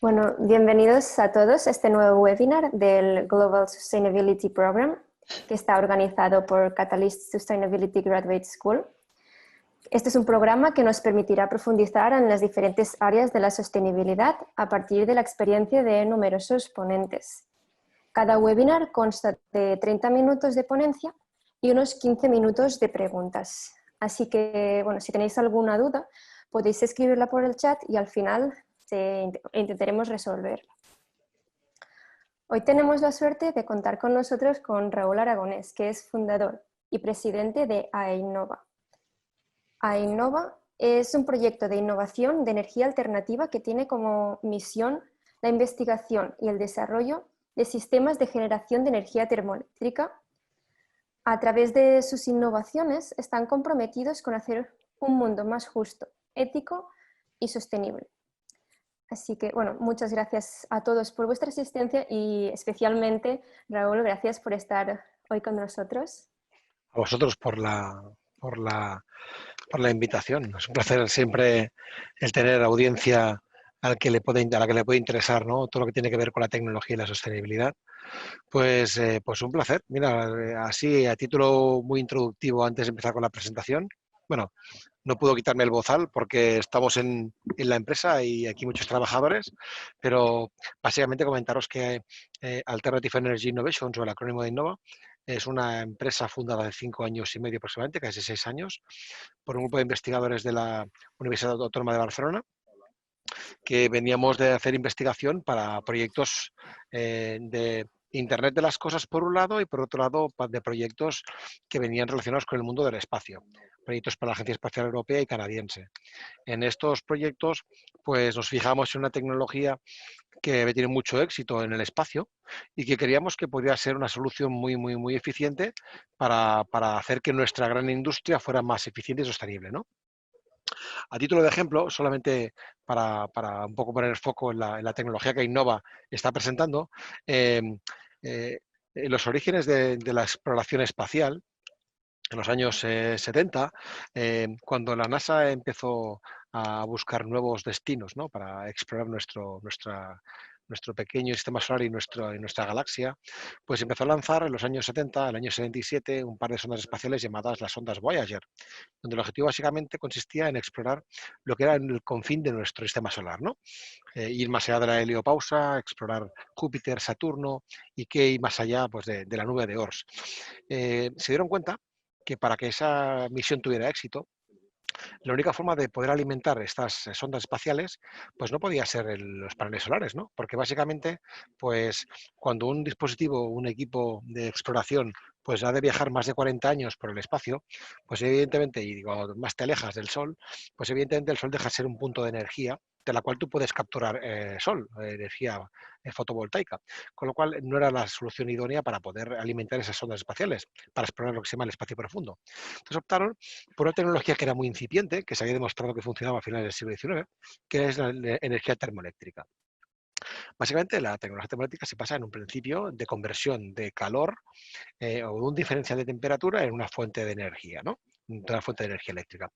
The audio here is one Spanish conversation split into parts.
Bueno, bienvenidos a todos a este nuevo webinar del Global Sustainability Program que está organizado por Catalyst Sustainability Graduate School. Este es un programa que nos permitirá profundizar en las diferentes áreas de la sostenibilidad a partir de la experiencia de numerosos ponentes. Cada webinar consta de 30 minutos de ponencia y unos 15 minutos de preguntas. Así que, bueno, si tenéis alguna duda, podéis escribirla por el chat y al final intentaremos resolverla. Hoy tenemos la suerte de contar con nosotros con Raúl Aragonés, que es fundador y presidente de AEInnova. AEInnova es un proyecto de innovación de energía alternativa que tiene como misión la investigación y el desarrollo de sistemas de generación de energía termoeléctrica. A través de sus innovaciones están comprometidos con hacer un mundo más justo, ético y sostenible. Así que, bueno, muchas gracias a todos por vuestra asistencia y especialmente, Raúl, gracias por estar hoy con nosotros. A vosotros por la invitación. Es un placer siempre el tener audiencia a la que le puede interesar, ¿no? Todo lo que tiene que ver con la tecnología y la sostenibilidad. Pues un placer. Mira, así a título muy introductivo antes de empezar con la presentación. Bueno, no puedo quitarme el bozal porque estamos en la empresa y aquí muchos trabajadores, pero básicamente comentaros que Alternative Energy Innovations, o el acrónimo de Innova, es una empresa fundada de 5 años y medio aproximadamente, casi 6 años, por un grupo de investigadores de la Universidad Autónoma de Barcelona, que veníamos de hacer investigación para proyectos de Internet de las cosas por un lado y por otro lado de proyectos que venían relacionados con el mundo del espacio, proyectos para la Agencia Espacial Europea y canadiense. En estos proyectos pues nos fijamos en una tecnología que tiene mucho éxito en el espacio y que creíamos que podría ser una solución muy eficiente para hacer que nuestra gran industria fuera más eficiente y sostenible, ¿no? A título de ejemplo, solamente para un poco poner el foco en la tecnología que Innova está presentando, eh, los orígenes de la exploración espacial, en los años 70, cuando la NASA empezó a buscar nuevos destinos, ¿no? Para explorar nuestro pequeño sistema solar y nuestra galaxia, pues empezó a lanzar en los años 70, el año 77, un par de sondas espaciales llamadas las sondas Voyager, donde el objetivo básicamente consistía en explorar lo que era el confín de nuestro sistema solar, ¿no? Ir más allá de la heliopausa, explorar Júpiter, Saturno y qué ir más allá, pues, de la nube de Oort. Se dieron cuenta que para que esa misión tuviera éxito, la única forma de poder alimentar estas sondas espaciales, pues no podía ser los paneles solares, ¿no? Porque básicamente, pues cuando un dispositivo, un equipo de exploración, pues ha de viajar más de 40 años por el espacio, pues evidentemente, y digo, más te alejas del Sol, pues evidentemente el Sol deja de ser un punto de energía de la cual tú puedes capturar sol, energía fotovoltaica, con lo cual no era la solución idónea para poder alimentar esas sondas espaciales, para explorar lo que se llama el espacio profundo. Entonces optaron por una tecnología que era muy incipiente, que se había demostrado que funcionaba a finales del siglo XIX, que es la energía termoeléctrica. Básicamente, la tecnología termoeléctrica se basa en un principio de conversión de calor o de un diferencial de temperatura en una fuente de energía, ¿no? De una fuente de energía eléctrica.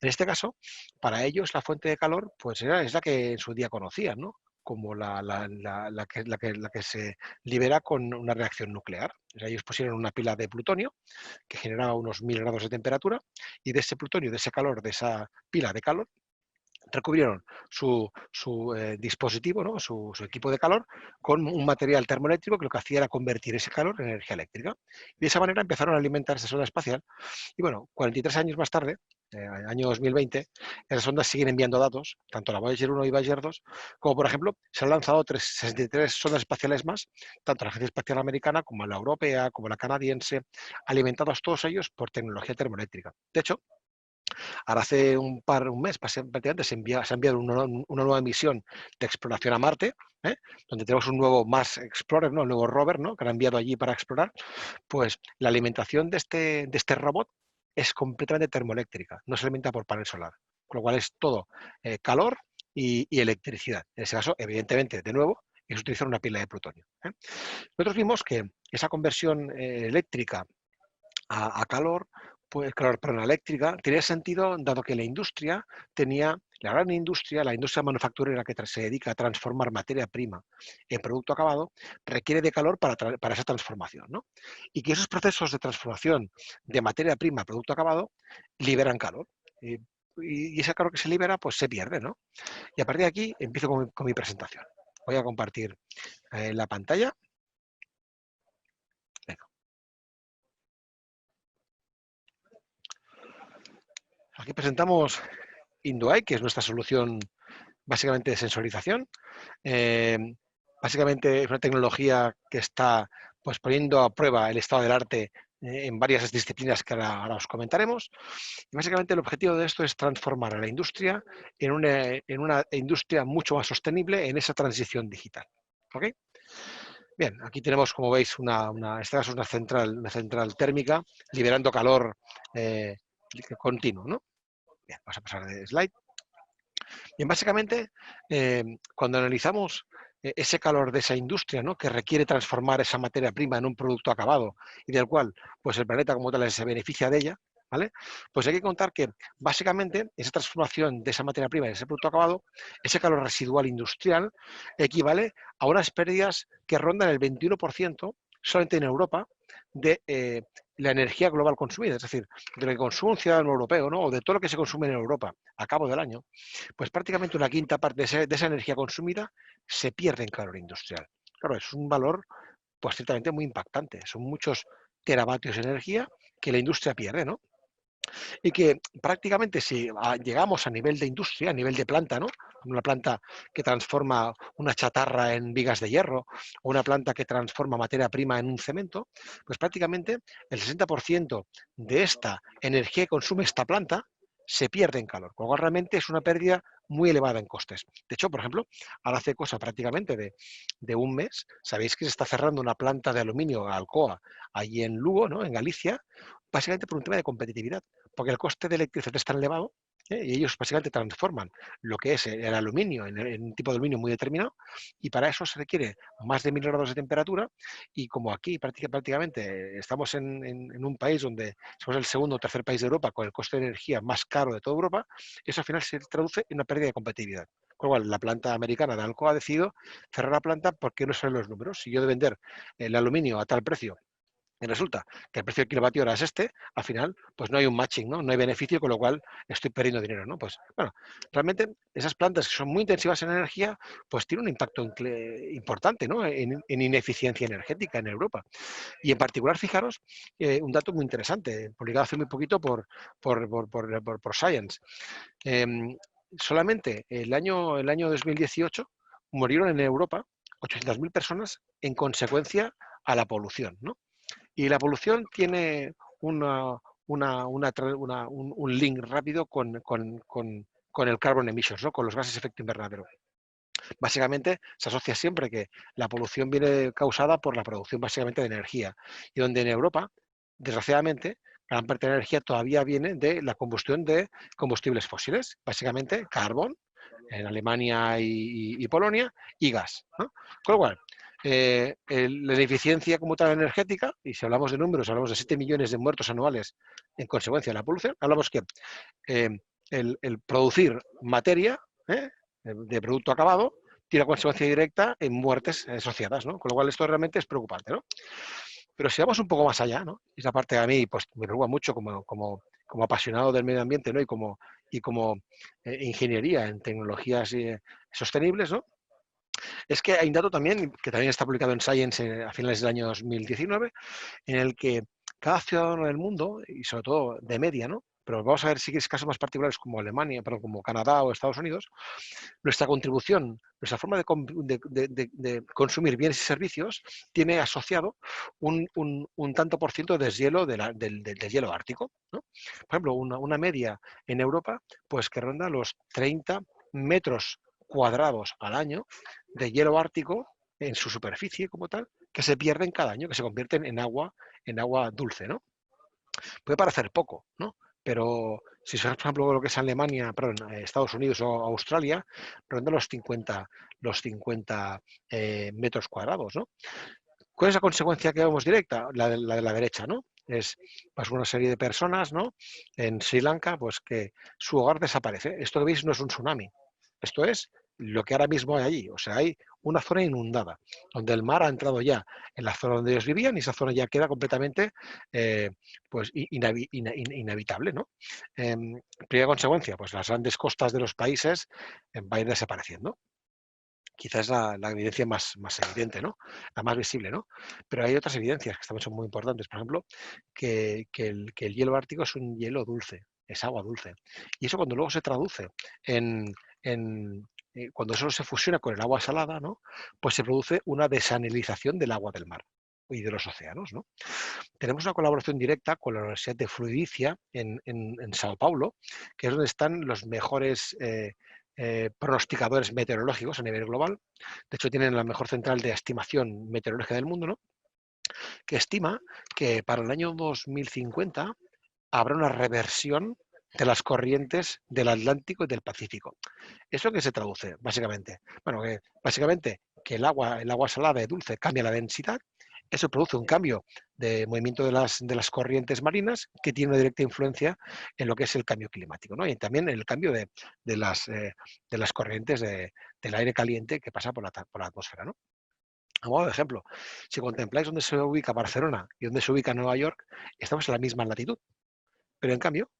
En este caso, para ellos la fuente de calor pues es la que en su día conocían, ¿no? Como la que se libera con una reacción nuclear. O sea, ellos pusieron una pila de plutonio que generaba unos 1000 grados de temperatura y de ese plutonio, de ese calor, de esa pila de calor, recubrieron su dispositivo, ¿no? su equipo de calor, con un material termoeléctrico que lo que hacía era convertir ese calor en energía eléctrica. Y de esa manera empezaron a alimentar esa sonda espacial. Y bueno, 43 años más tarde, año 2020, esas sondas siguen enviando datos, tanto la Voyager 1 y Voyager 2, como por ejemplo se han lanzado 63 sondas espaciales más, tanto la Agencia Espacial Americana como la Europea, como la canadiense, alimentados todos ellos por tecnología termoeléctrica. De hecho, ahora hace un mes prácticamente se ha enviado una nueva misión de exploración a Marte, donde tenemos un nuevo Mars Explorer, ¿no? El nuevo rover, ¿no? Que han enviado allí para explorar. Pues la alimentación de este robot es completamente termoeléctrica, no se alimenta por panel solar, con lo cual es todo calor y electricidad. En ese caso, evidentemente, de nuevo, es utilizar una pila de plutonio. Nosotros vimos que esa conversión eléctrica a calor, pues, calor, perdón, eléctrica, tenía sentido dado que la industria tenía La gran industria, la industria manufacturera que se dedica a transformar materia prima en producto acabado, requiere de calor para esa transformación, ¿no? Y que esos procesos de transformación de materia prima a producto acabado liberan calor. Y ese calor que se libera, pues se pierde, ¿no? Y a partir de aquí empiezo con mi presentación. Voy a compartir la pantalla. Venga. Aquí presentamos Induai, que es nuestra solución básicamente de sensorización. Básicamente es una tecnología que está pues, poniendo a prueba el estado del arte en varias disciplinas que ahora os comentaremos. Y básicamente el objetivo de esto es transformar a la industria en una industria mucho más sostenible en esa transición digital. ¿Okay? Bien, aquí tenemos, como veis, en este caso una central térmica liberando calor continuo, ¿no? Bien, vamos a pasar de slide. Bien, básicamente, cuando analizamos ese calor de esa industria, ¿no?, que requiere transformar esa materia prima en un producto acabado y del cual pues el planeta como tal se beneficia de ella, ¿vale? Pues hay que contar que básicamente esa transformación de esa materia prima en ese producto acabado, ese calor residual industrial, equivale a unas pérdidas que rondan el 21% solamente en Europa de la energía global consumida, es decir, de lo que consume un ciudadano europeo, ¿no?, o de todo lo que se consume en Europa a cabo del año, pues prácticamente una quinta parte de esa energía consumida se pierde en calor industrial. Claro, es un valor pues ciertamente muy impactante. Son muchos teravatios de energía que la industria pierde, ¿no? Y que prácticamente si llegamos a nivel de industria, a nivel de planta, ¿no? Una planta que transforma una chatarra en vigas de hierro o una planta que transforma materia prima en un cemento, pues prácticamente el 60% de esta energía que consume esta planta se pierde en calor, con lo cual realmente es una pérdida muy elevada en costes. De hecho, por ejemplo, ahora hace cosa prácticamente de un mes, sabéis que se está cerrando una planta de aluminio, Alcoa, allí en Lugo, ¿no?, en Galicia, básicamente por un tema de competitividad, porque el coste de electricidad es tan elevado y ellos básicamente transforman lo que es el aluminio en un tipo de aluminio muy determinado y para eso se requiere más de 1000 grados de temperatura y como aquí prácticamente estamos en un país donde somos el segundo o tercer país de Europa con el coste de energía más caro de toda Europa, eso al final se traduce en una pérdida de competitividad. Con lo cual, la planta americana de Alcoa ha decidido cerrar la planta porque no salen los números. Si yo de vender el aluminio a tal precio y resulta que el precio del kilovatio hora es este, al final, pues no hay un matching, ¿no? No hay beneficio, con lo cual estoy perdiendo dinero, ¿no? Pues, bueno, realmente esas plantas que son muy intensivas en energía, pues tienen un impacto importante, ¿no?, en ineficiencia energética en Europa. Y en particular, fijaros, un dato muy interesante, publicado hace muy poquito por Science. Solamente el año 2018 murieron en Europa 800.000 personas en consecuencia a la polución, ¿no? Y la polución tiene un link rápido con el carbon emissions, ¿no?, con los gases de efecto invernadero. Básicamente se asocia siempre que la polución viene causada por la producción básicamente de energía y donde en Europa, desgraciadamente, gran parte de la energía todavía viene de la combustión de combustibles fósiles, básicamente carbón, en Alemania y Polonia, y gas, ¿no? Con lo cual, la ineficiencia como tal energética, y si hablamos de números, hablamos de 7 millones de muertos anuales en consecuencia de la polución, hablamos que eh, el producir materia de producto acabado tiene consecuencia directa en muertes asociadas, ¿no? Con lo cual esto realmente es preocupante, ¿no? Pero si vamos un poco más allá, ¿no?, esa parte a mí pues, me preocupa mucho como apasionado del medio ambiente, ¿no?, y como ingeniería en tecnologías sostenibles, ¿no?, es que hay un dato también, que también está publicado en Science a finales del año 2019, en el que cada ciudadano del mundo, y sobre todo de media, ¿no?, pero vamos a ver si es casos más particulares como Alemania, perdón, como Canadá o Estados Unidos, nuestra contribución, nuestra forma de consumir bienes y servicios tiene asociado un tanto por ciento de deshielo del hielo ártico, ¿no? Por ejemplo, una media en Europa, pues que ronda los 30 metros cuadrados al año de hielo ártico en su superficie como tal, que se pierden cada año, que se convierten en agua dulce, ¿no? Puede parecer poco, ¿no? Pero si por ejemplo, lo que es Alemania, perdón, Estados Unidos o Australia, ronda los 50 metros cuadrados, ¿no? ¿Cuál es la consecuencia que vemos directa? La de la derecha, ¿no? es pues, una serie de personas, ¿no? En Sri Lanka, pues que su hogar desaparece. Esto que veis no es un tsunami, esto es lo que ahora mismo hay allí. O sea, hay una zona inundada, donde el mar ha entrado ya en la zona donde ellos vivían y esa zona ya queda completamente pues, inhabitable, ¿no? Primera consecuencia, pues las grandes costas de los países van a ir desapareciendo. Quizás es la evidencia más evidente, ¿no? La más visible, ¿no? Pero hay otras evidencias que también son muy importantes. Por ejemplo, que el hielo ártico es un hielo dulce, es agua dulce. Y eso cuando luego se traduce cuando eso se fusiona con el agua salada, ¿no? Pues se produce una desalinización del agua del mar y de los océanos, ¿no? Tenemos una colaboración directa con la Universidad de Fluidicia en Sao Paulo, que es donde están los mejores pronosticadores meteorológicos a nivel global. De hecho, tienen la mejor central de estimación meteorológica del mundo, ¿no? Que estima que para el año 2050 habrá una reversión de las corrientes del Atlántico y del Pacífico. ¿Eso qué se traduce, básicamente? Bueno, básicamente que el agua salada y dulce cambia la densidad. Eso produce un cambio de movimiento de las corrientes marinas que tiene una directa influencia en lo que es el cambio climático, ¿no? Y también el cambio de las corrientes del aire caliente que pasa por la atmósfera, ¿no? A modo de ejemplo, si contempláis dónde se ubica Barcelona y dónde se ubica Nueva York, estamos en la misma latitud. Pero en cambio,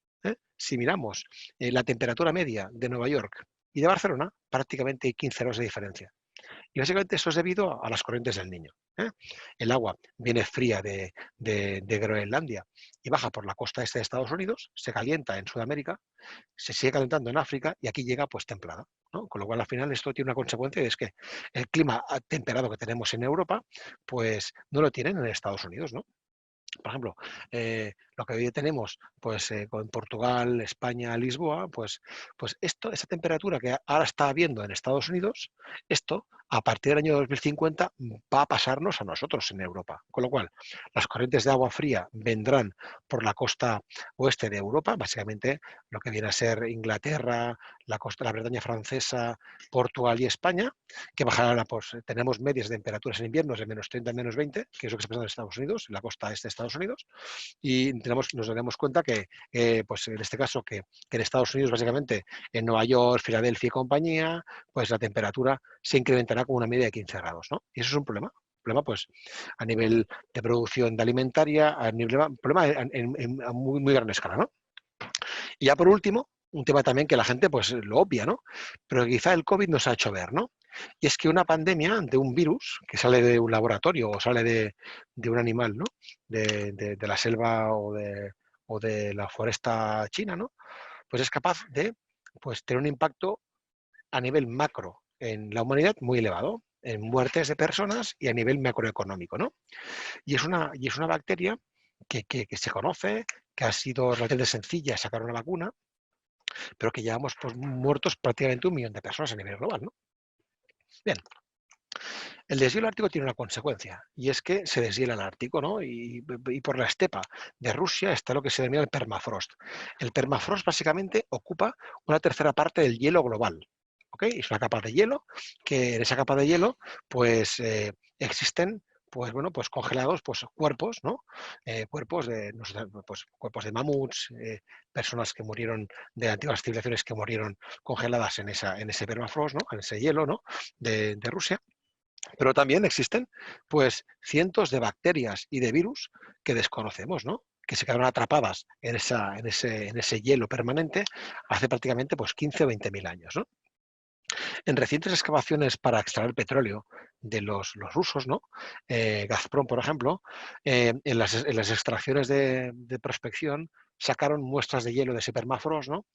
si miramos la temperatura media de Nueva York y de Barcelona, prácticamente hay 15 grados de diferencia. Y básicamente eso es debido a las corrientes del Niño. El agua viene fría de Groenlandia y baja por la costa este de Estados Unidos, se calienta en Sudamérica, se sigue calentando en África y aquí llega pues templada, ¿no? Con lo cual al final esto tiene una consecuencia y es que el clima temperado que tenemos en Europa pues no lo tienen en Estados Unidos, ¿no? Por ejemplo, lo que hoy tenemos pues, con Portugal, España, Lisboa, pues esa temperatura que ahora está habiendo en Estados Unidos, esto a partir del año 2050 va a pasarnos a nosotros en Europa. Con lo cual, las corrientes de agua fría vendrán por la costa oeste de Europa, básicamente lo que viene a ser Inglaterra, la Bretaña francesa, Portugal y España, que bajarán pues tenemos medias de temperaturas en invierno de -30 -20, que es lo que se pasa en Estados Unidos, en la costa este de Estados Unidos, y nos daremos cuenta que, pues en este caso, que en Estados Unidos, básicamente, en Nueva York, Filadelfia y compañía, pues la temperatura se incrementará con una media de 15 grados, ¿no? Y eso es un problema. Pues a nivel de producción de alimentaria, problema a muy, muy gran escala, ¿no? Y ya por último, un tema también que la gente pues lo obvia, ¿no? Pero quizá el COVID nos ha hecho ver, ¿no? Y es que una pandemia de un virus que sale de un laboratorio o sale de un animal, ¿no? De la selva o de la foresta china, ¿no? Pues es capaz de pues, tener un impacto a nivel macro en la humanidad muy elevado, en muertes de personas y a nivel macroeconómico, ¿no? Y es una bacteria que se conoce, que ha sido relativamente sencilla sacar una vacuna, pero que llevamos pues, muertos prácticamente 1 millón de personas a nivel global, ¿no? Bien, el deshielo ártico tiene una consecuencia, y es que se deshiela el Ártico, ¿no? Y por la estepa de Rusia está lo que se denomina el permafrost. El permafrost básicamente ocupa una tercera parte del hielo global. ¿Ok? Es una capa de hielo, que en esa capa de hielo pues existen pues bueno, pues congelados pues cuerpos, ¿no? Cuerpos de no sé, pues, cuerpos de mamuts, personas que murieron de antiguas civilizaciones que murieron congeladas en ese permafrost, ¿no? En ese hielo, ¿no? de Rusia. Pero también existen pues cientos de bacterias y de virus que desconocemos, ¿no? Que se quedaron atrapadas en ese hielo permanente hace prácticamente pues 15 o 20 mil años, ¿no? En recientes excavaciones para extraer petróleo de los rusos, ¿no? Gazprom, por ejemplo, en las extracciones de prospección sacaron muestras de hielo de ese permafrost, ¿no?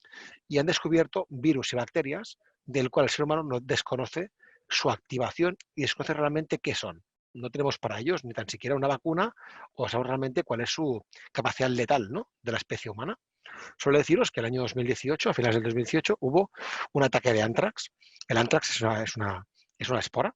Y han descubierto virus y bacterias del cual el ser humano no desconoce su activación y desconoce realmente qué son. No tenemos para ellos ni tan siquiera una vacuna o sabemos realmente cuál es su capacidad letal, ¿no? De la especie humana. Suele deciros que el año 2018, a finales del 2018, hubo un ataque de anthrax. El anthrax es una espora,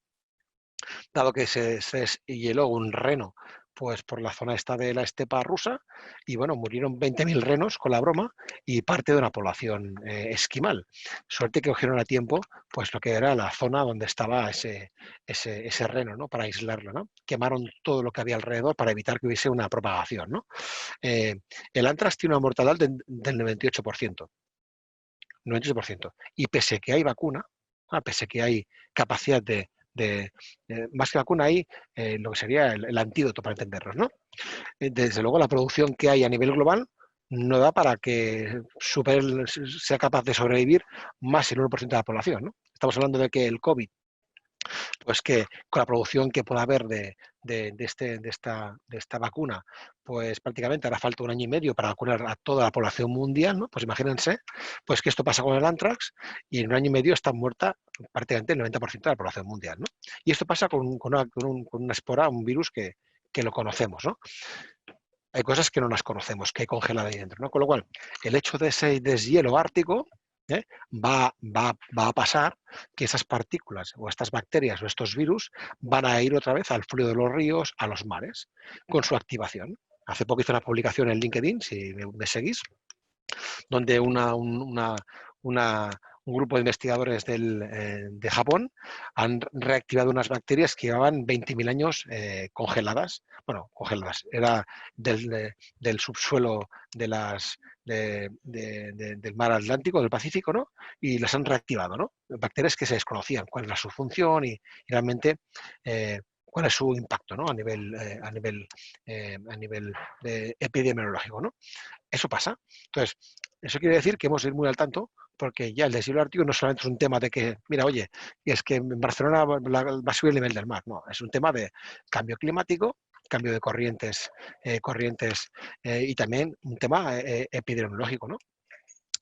dado que se deshieló un reno pues por la zona esta de la estepa rusa y bueno, murieron 20.000 renos con la broma y parte de una población esquimal. Suerte que cogieron a tiempo pues lo que era la zona donde estaba ese reno, ¿no? Para aislarlo, ¿no? Quemaron todo lo que había alrededor para evitar que hubiese una propagación, ¿no? El antrax tiene una mortalidad del 98%. 98%. Y pese que hay vacuna, pese que hay capacidad más que vacuna, hay lo que sería el antídoto para entendernos, ¿no? Desde luego la producción que hay a nivel global no da para que sea capaz de sobrevivir más el 1% de la población, ¿no? Estamos hablando de que el COVID, pues que con la producción que pueda haber de esta vacuna, pues prácticamente hará falta 1 año y medio para vacunar a toda la población mundial, ¿no? Pues imagínense, pues que esto pasa con el anthrax y en 1 año y medio está muerta prácticamente el 90% de la población mundial, ¿no? Y esto pasa con una espora, un virus que lo conocemos, ¿no? Hay cosas que no las conocemos, que hay congeladas ahí dentro, ¿no? Con lo cual, el hecho de ese deshielo ártico va a pasar que esas partículas o estas bacterias o estos virus van a ir otra vez al fluido de los ríos, a los mares, con su activación. Hace poco hice una publicación en LinkedIn, si me seguís, donde un grupo de investigadores de Japón han reactivado unas bacterias que llevaban 20.000 años congeladas. Bueno, congeladas. Era del subsuelo del mar Atlántico, del Pacífico, ¿no? Y las han reactivado, ¿no? Bacterias que se desconocían, cuál era su función y realmente cuál es su impacto, ¿no? A nivel epidemiológico, ¿no? Eso pasa. Entonces, eso quiere decir que hemos de ir muy al tanto, porque ya el deshielo ártico no solamente es un tema de que, mira, oye, es que en Barcelona va a subir el nivel del mar. No, es un tema de cambio climático, cambio de corrientes, y también un tema epidemiológico, ¿no?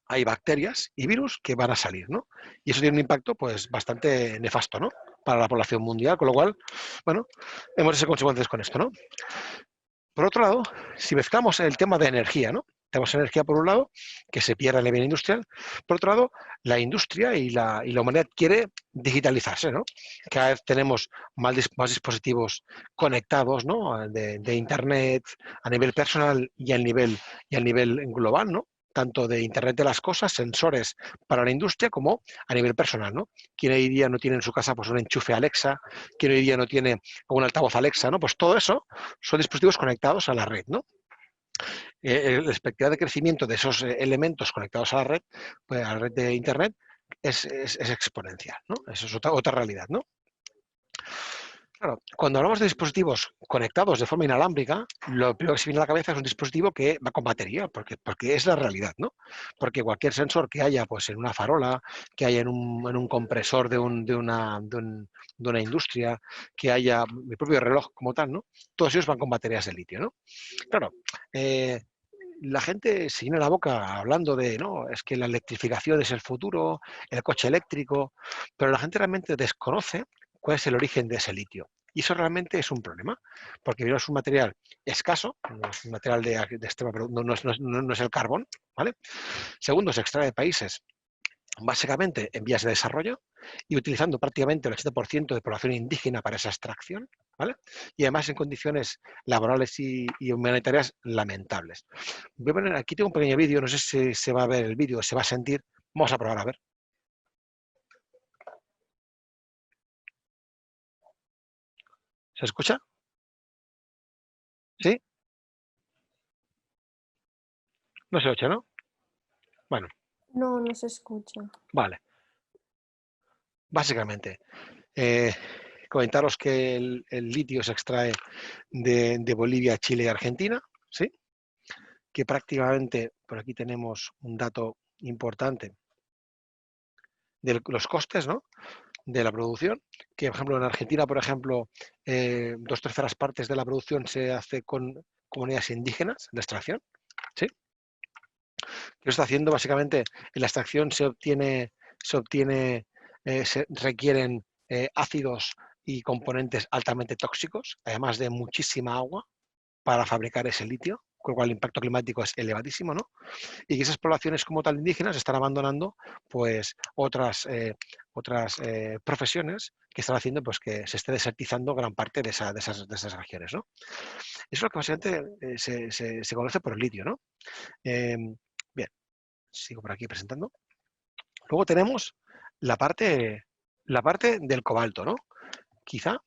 Hay bacterias y virus que van a salir, ¿no? Y eso tiene un impacto, pues, bastante nefasto, ¿no? Para la población mundial, con lo cual, bueno, hemos de ser consecuentes con esto, ¿no? Por otro lado, si mezclamos el tema de energía, ¿no? Tenemos energía por un lado, que se pierde en el bien industrial. Por otro lado, la industria y la humanidad quiere digitalizarse, ¿no? Cada vez tenemos más dispositivos conectados, ¿no? De Internet a nivel personal y al nivel global, ¿no? Tanto de Internet de las cosas, sensores para la industria, como a nivel personal, ¿no? Quien hoy día no tiene en su casa pues, un enchufe Alexa, quien hoy día no tiene un altavoz Alexa, ¿no? Pues todo eso son dispositivos conectados a la red, ¿no? La expectativa de crecimiento de esos elementos conectados a la red, pues a la red de Internet, es exponencial, ¿no? Eso es otra realidad, ¿no? Claro, cuando hablamos de dispositivos conectados de forma inalámbrica, lo primero que se viene a la cabeza es un dispositivo que va con batería, porque es la realidad, ¿no? Porque cualquier sensor que haya pues, en una farola, que haya en un compresor de una industria, que haya mi propio reloj como tal, ¿no? Todos ellos van con baterías de litio, ¿no? Claro, la gente se llena la boca hablando de, no, es que la electrificación es el futuro, el coche eléctrico, pero la gente realmente desconoce cuál es el origen de ese litio. Y eso realmente es un problema, porque primero es un material escaso, no es un material de extrema, no es el carbón, ¿vale? Segundo, se extrae de países básicamente en vías de desarrollo y utilizando prácticamente el 80% de población indígena para esa extracción, ¿vale? Y además en condiciones laborales y humanitarias lamentables. Voy a poner, aquí tengo un pequeño vídeo, no sé si se va a ver el vídeo, se va a sentir. Vamos a probar a ver. ¿Se escucha? ¿Sí? No se oye, ¿no? Bueno. No, no se escucha. Vale. Básicamente, comentaros que el litio se extrae de Bolivia, Chile y Argentina, ¿sí? Que prácticamente, por aquí tenemos un dato importante de los costes, ¿no? De la producción, que por ejemplo en Argentina, por ejemplo, 2/3 partes de la producción se hace con comunidades indígenas de extracción, ¿sí? Que lo está haciendo básicamente, en la extracción se requieren ácidos y componentes altamente tóxicos, además de muchísima agua para fabricar ese litio, con lo cual el impacto climático es elevadísimo, ¿no? Y que esas poblaciones como tal indígenas están abandonando pues otras profesiones que están haciendo pues que se esté desertizando gran parte de esas regiones, ¿no? Eso es lo que básicamente se conoce por el litio, ¿no? Bien, sigo por aquí presentando. Luego tenemos la parte del cobalto, ¿no? Quizá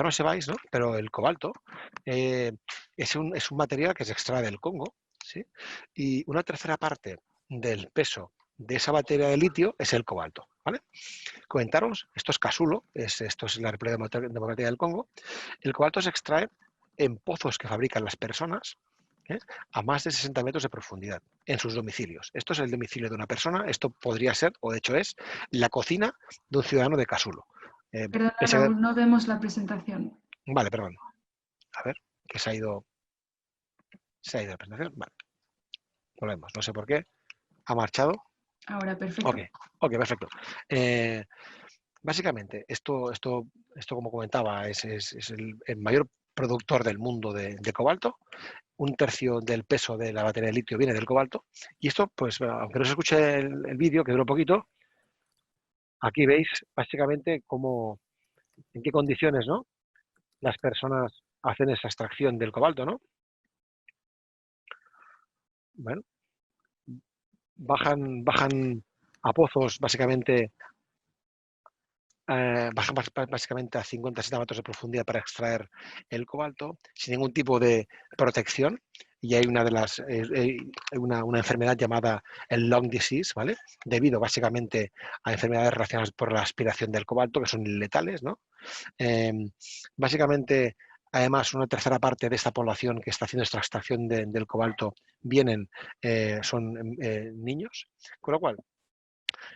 no sepáis, ¿no? Pero el cobalto es un material que se extrae del Congo, ¿sí? Y una tercera parte del peso de esa batería de litio es el cobalto, ¿vale? Comentaros, esto es Casulo, esto es la República Democrática del Congo. El cobalto se extrae en pozos que fabrican las personas, ¿eh? A más de 60 metros de profundidad, en sus domicilios. Esto es el domicilio de una persona, esto podría ser, o de hecho es, la cocina de un ciudadano de Casulo. Perdona, Raúl, no vemos la presentación. Vale, perdón. A ver, que se ha ido la presentación. Vale. Volvemos. No sé por qué. ¿Ha marchado? Ahora, perfecto. Ok, perfecto. Básicamente, esto como comentaba, es el mayor productor del mundo de cobalto. Un tercio del peso de la batería de litio viene del cobalto. Y esto, pues, aunque no se escuche el vídeo, que dura un poquito, aquí veis básicamente en qué condiciones, ¿no? Las personas hacen esa extracción del cobalto, ¿no? Bueno, bajan a pozos básicamente básicamente a 50-60 metros de profundidad para extraer el cobalto sin ningún tipo de protección, y hay una enfermedad llamada el lung disease, ¿vale? Debido básicamente a enfermedades relacionadas por la aspiración del cobalto que son letales, ¿no? Básicamente, además, una tercera parte de esta población que está haciendo esta extracción del cobalto son niños, con lo cual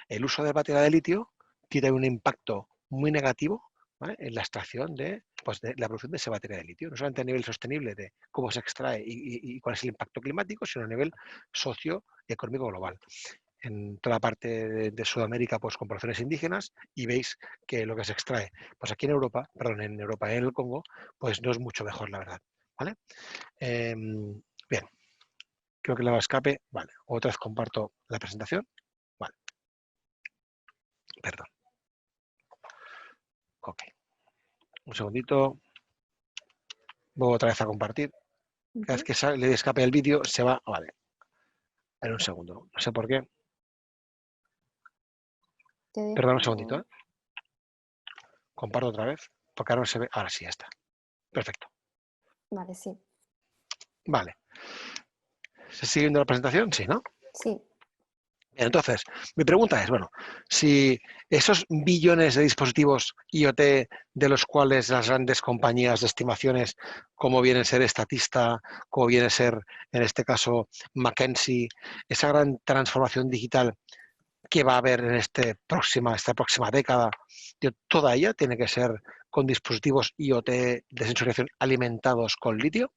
el uso de batería de litio tiene un impacto muy negativo, ¿vale? En la extracción de la producción de esa batería de litio, no solamente a nivel sostenible de cómo se extrae y cuál es el impacto climático, sino a nivel socioeconómico global. En toda parte de Sudamérica, pues con poblaciones indígenas, y veis que lo que se extrae, pues aquí en Europa, en el Congo, pues no es mucho mejor, la verdad, ¿vale? Bien, creo que le va a escape, vale, otra vez comparto la presentación, vale, perdón. Ok, un segundito, voy otra vez a compartir. Cada vez que le escape el vídeo se va, vale, en un segundo, no sé por qué. Perdón un segundito, ¿eh? Comparto otra vez, porque ahora no se ve, ahora sí, ya está. Perfecto. Vale, sí. Vale. ¿Se sigue viendo la presentación? Sí, ¿no? Sí. Entonces, mi pregunta es, bueno, si esos billones de dispositivos IoT de los cuales las grandes compañías de estimaciones, como viene a ser Statista, como viene a ser, en este caso, McKinsey, esa gran transformación digital que va a haber en esta próxima década, toda ella tiene que ser con dispositivos IoT de sensorización alimentados con litio,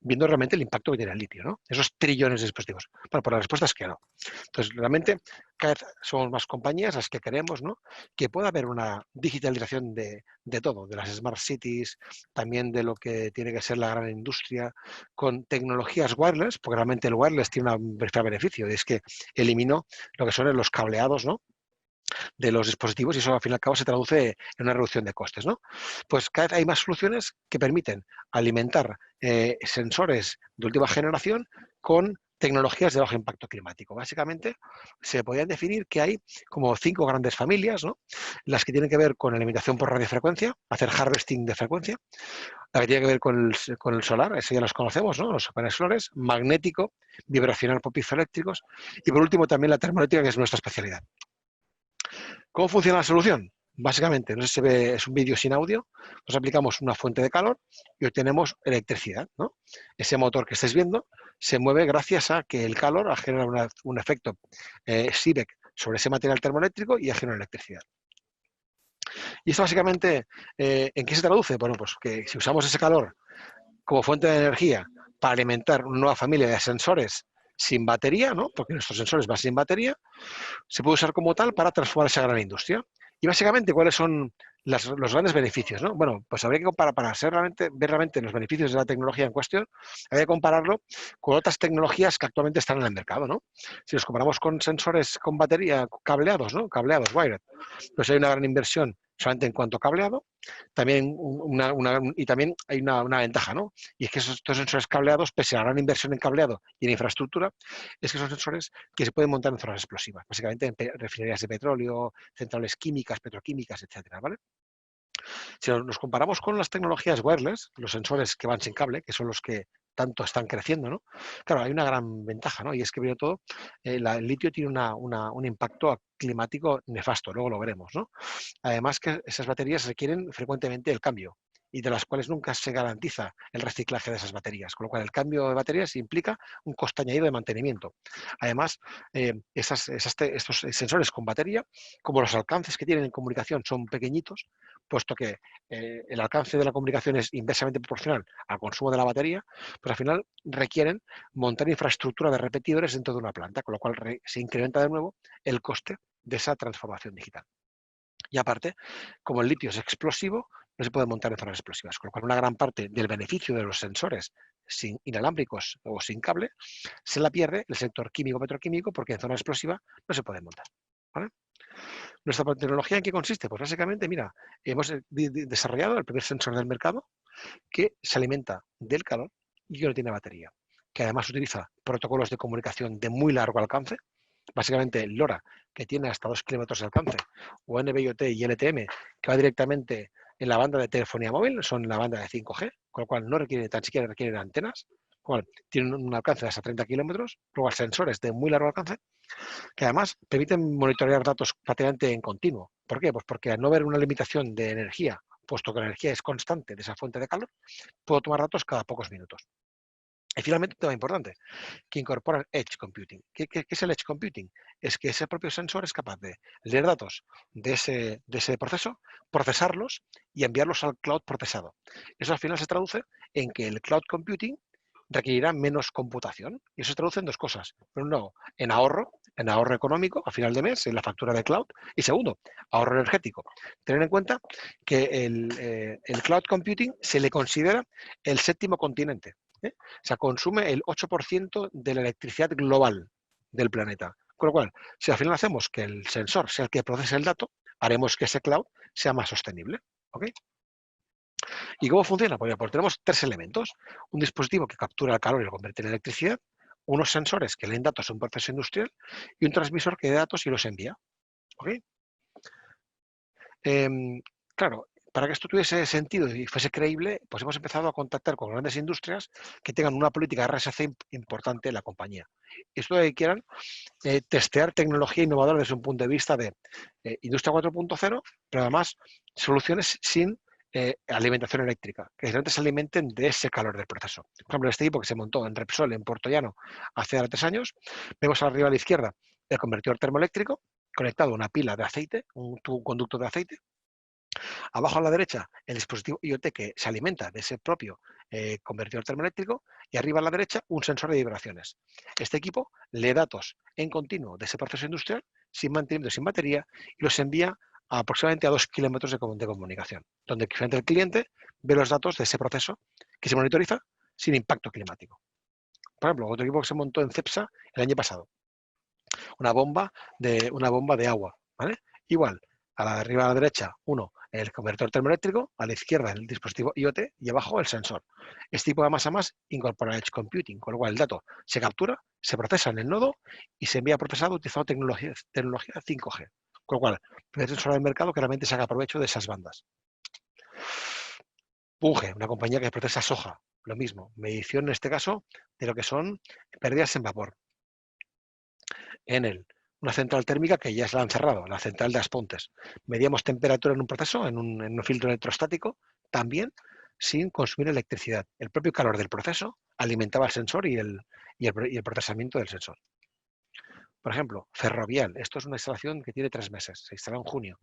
viendo realmente el impacto que tiene el litio, ¿no? Esos trillones de dispositivos. Bueno, pues la respuesta es que no. Entonces, realmente, cada vez somos más compañías las que queremos, ¿no? Que pueda haber una digitalización de todo, de las smart cities, también de lo que tiene que ser la gran industria, con tecnologías wireless, porque realmente el wireless tiene un beneficio, y es que eliminó lo que son los cableados, ¿no? De los dispositivos, y eso al fin y al cabo se traduce en una reducción de costes, ¿no? Pues cada vez hay más soluciones que permiten alimentar sensores de última generación con tecnologías de bajo impacto climático. Básicamente se podrían definir que hay como 5 grandes familias, ¿no? Las que tienen que ver con alimentación por radiofrecuencia, hacer harvesting de frecuencia, la que tiene que ver con el solar, eso ya los conocemos, ¿no? Los paneles solares, magnético, vibracional por piezoeléctricos, y por último también la termoeléctrica, que es nuestra especialidad. ¿Cómo funciona la solución? Básicamente, no sé si se ve, es un vídeo sin audio, nos aplicamos una fuente de calor y obtenemos electricidad, ¿no? Ese motor que estáis viendo se mueve gracias a que el calor genera un efecto Seebeck sobre ese material termoeléctrico y genera electricidad. Y esto básicamente, ¿en qué se traduce? Bueno, pues que si usamos ese calor como fuente de energía para alimentar una nueva familia de sensores sin batería, ¿no? Porque nuestros sensores van sin batería, se puede usar como tal para transformar esa gran industria. Y básicamente, ¿cuáles son los grandes beneficios, ¿no? Bueno, pues habría que comparar, para ver realmente los beneficios de la tecnología en cuestión, habría que compararlo con otras tecnologías que actualmente están en el mercado, ¿no? Si los comparamos con sensores con batería cableados, ¿no? Cableados, wired, pues hay una gran inversión solamente en cuanto a cableado, también y también hay una ventaja, ¿no? Y es que estos sensores cableados, pese a la gran inversión en cableado y en infraestructura, es que son sensores que se pueden montar en zonas explosivas, básicamente en refinerías de petróleo, centrales químicas, petroquímicas, etcétera, ¿vale? Si nos comparamos con las tecnologías wireless, los sensores que van sin cable, que son los que tanto están creciendo, ¿no? Claro, hay una gran ventaja, ¿no? Y es que, sobre todo, el litio tiene un impacto climático nefasto, luego lo veremos, ¿no? Además que esas baterías requieren frecuentemente el cambio y de las cuales nunca se garantiza el reciclaje de esas baterías, con lo cual el cambio de baterías implica un coste añadido de mantenimiento. Además, estos sensores con batería, como los alcances que tienen en comunicación son pequeñitos, puesto que el alcance de la comunicación es inversamente proporcional al consumo de la batería, pues al final requieren montar infraestructura de repetidores dentro de una planta, con lo cual se incrementa de nuevo el coste de esa transformación digital. Y aparte, como el litio es explosivo, no se puede montar en zonas explosivas, con lo cual una gran parte del beneficio de los sensores inalámbricos o sin cable se la pierde el sector químico-petroquímico porque en zona explosiva no se puede montar, ¿vale? ¿Nuestra tecnología en qué consiste? Pues básicamente, mira, hemos desarrollado el primer sensor del mercado que se alimenta del calor y que no tiene batería, que además utiliza protocolos de comunicación de muy largo alcance, básicamente el LoRa, que tiene hasta 2 kilómetros de alcance, o NB-IoT y LTM, que va directamente en la banda de telefonía móvil, son la banda de 5G, con lo cual no requiere, tan siquiera requieren antenas, con lo cual tienen un alcance de hasta 30 kilómetros, luego sensores de muy largo alcance, que además permiten monitorear datos prácticamente en continuo. ¿Por qué? Pues porque al no haber una limitación de energía, puesto que la energía es constante de esa fuente de calor, puedo tomar datos cada pocos minutos. Y finalmente, un tema importante, que incorporan Edge Computing. ¿Qué es el Edge Computing? Es que ese propio sensor es capaz de leer datos de ese proceso, procesarlos y enviarlos al cloud procesado. Eso al final se traduce en que el cloud computing requerirá menos computación. Y eso se traduce en dos cosas. Por un lado, en ahorro económico a final de mes, en la factura de cloud. Y segundo, ahorro energético. Tener en cuenta que el cloud computing se le considera el séptimo continente. O sea, consume el 8% de la electricidad global del planeta. Con lo cual, si al final hacemos que el sensor sea el que procese el dato, haremos que ese cloud sea más sostenible. ¿Ok? ¿Y cómo funciona? Pues tenemos tres elementos. Un dispositivo que captura el calor y lo convierte en electricidad, unos sensores que leen datos en un proceso industrial y un transmisor que lee datos y los envía. ¿Ok? Claro, para que esto tuviese sentido y fuese creíble, pues hemos empezado a contactar con grandes industrias que tengan una política RSC importante en la compañía. Esto de que quieran testear tecnología innovadora desde un punto de vista de industria 4.0, pero además soluciones sin alimentación eléctrica, que realmente se alimenten de ese calor del proceso. Por ejemplo, este equipo que se montó en Repsol, en Puerto Llano, hace ahora 3 años, vemos arriba a la izquierda el convertidor termoeléctrico conectado a una pila de aceite, un conducto de aceite. Abajo a la derecha, el dispositivo IoT que se alimenta de ese propio convertidor termoeléctrico y arriba a la derecha, un sensor de vibraciones. Este equipo lee datos en continuo de ese proceso industrial, sin mantenimiento, sin batería, y los envía aproximadamente a 2 kilómetros de comunicación, donde el cliente ve los datos de ese proceso que se monitoriza sin impacto climático. Por ejemplo, otro equipo que se montó en Cepsa el año pasado, una bomba de agua, ¿vale? Igual, arriba a la derecha, el convertidor termoeléctrico, a la izquierda el dispositivo IoT y abajo el sensor. Este tipo de más a más incorpora Edge Computing, con lo cual el dato se captura, se procesa en el nodo y se envía procesado utilizando tecnología 5G. Con lo cual, el sensor del mercado que realmente saca provecho de esas bandas. Bunge, una compañía que procesa soja, lo mismo, medición en este caso de lo que son pérdidas en vapor. Enel, una central térmica que ya se la han cerrado, la central de Aspontes. Medíamos temperatura en un proceso, en un filtro electrostático, también sin consumir electricidad. El propio calor del proceso alimentaba el sensor y el procesamiento del sensor. Por ejemplo, Ferrovial, esto es una instalación que tiene 3 meses, se instaló en junio.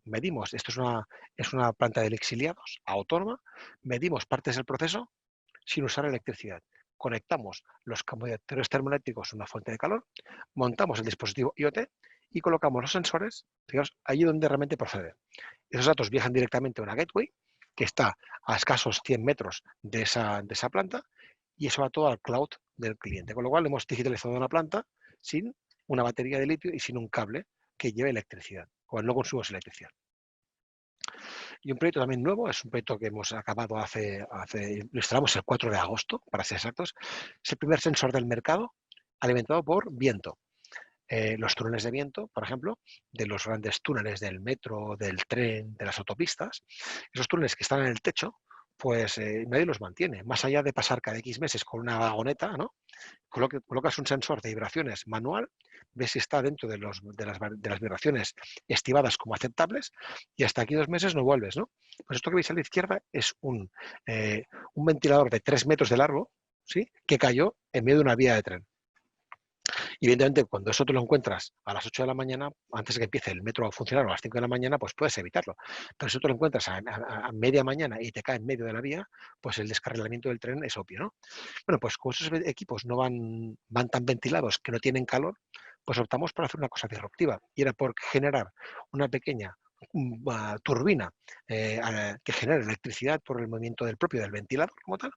Medimos, esto es una planta de exiliados autónoma, medimos partes del proceso sin usar electricidad. conectamos los conmutadores termoeléctricos a una fuente de calor, montamos el dispositivo IoT y colocamos los sensores, fijaos, allí donde realmente procede. Esos datos viajan directamente a una gateway que está a escasos 100 metros de esa planta y eso va todo al cloud del cliente. Con lo cual hemos digitalizado una planta sin una batería de litio y sin un cable que lleve electricidad, o no consumimos electricidad. Y un proyecto también nuevo, es un proyecto que hemos acabado lo instalamos el 4 de agosto, para ser exactos, es el primer sensor del mercado alimentado por viento. Los túneles de viento, por ejemplo, de los grandes túneles del metro, del tren, de las autopistas, esos túneles que están en el techo, pues nadie los mantiene. Más allá de pasar cada X meses con una vagoneta, ¿no? Colocas un sensor de vibraciones manual, ves si está dentro de las vibraciones estimadas como aceptables y hasta aquí 2 meses no vuelves, ¿no? Pues esto que veis a la izquierda es un ventilador de 3 metros de largo, ¿sí? Que cayó en medio de una vía de tren. Y evidentemente, cuando eso te lo encuentras a las 8 de la mañana, antes de que empiece el metro a funcionar, o a las 5 de la mañana, pues puedes evitarlo. Pero si tú te lo encuentras a media mañana y te cae en medio de la vía, pues el descarrilamiento del tren es obvio, ¿no? Bueno, pues como esos equipos no van tan ventilados que no tienen calor, pues optamos por hacer una cosa disruptiva. Y era por generar una pequeña turbina que genera electricidad por el movimiento del ventilador como tal,